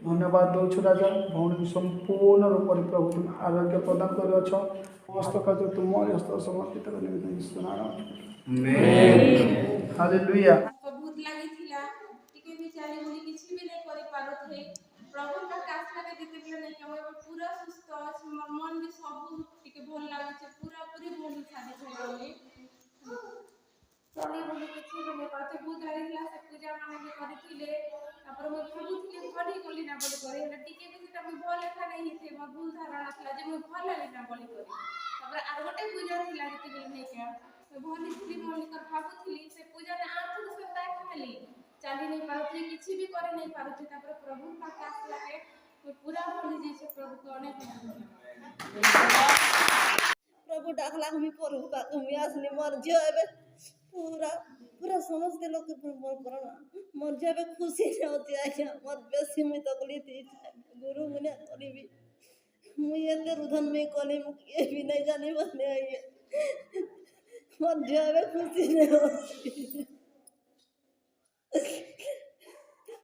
धन्यवाद दौछु राजा भौणी संपूर्ण रूप से प्रभु तुम आरोग्य प्रदान कर समस्त कार्य तुम हस्त समर्पित हालेलुया। बहुत लगी थिला टिके भी चाली मुझे किछि भी नहीं करि पारो थे प्रभु का कास लगे देते बिना नहीं हम पूरा सुस्त अछि मन भी सब टिके भल लागे छे पूरा पूरी भल छाडी छे चली बोली किछि भी नहीं करते बहुत लगी थिला से पूजा माने भी करिथिले तापर मैं भाबुथिले पढ़ी गली ना बोली करे हेले टिके भी सेटा मैं भल लेखा नहीं थे मोर भूल धारणा थिला जे मैं भल लागे ना बोली करे तापर आर गोटे पूजा थिला जति बेले नहीं क्या मैं भली थी मोर निकर भाबुथिली से पूजा ने आठ से सदा खाली चाली नहीं पारुथी किछि भी करे नहीं पारुथी तापर प्रभु का कास लागे मैं पूरा भली जैसे प्रभु को अनेक प्रभु डाकला हमी प्रभु का हमी आसनी मर जेबे पूरा पूरा समस्त लोग मर जेबे खुशी नहीं होती आज्ञा मत बेसी मुई तकलीफ गुरु मुने करीबी मुई एते रुधन में कोनी मुके भी नहीं जाने बने आइए मर जेबे खुशी नहीं होती।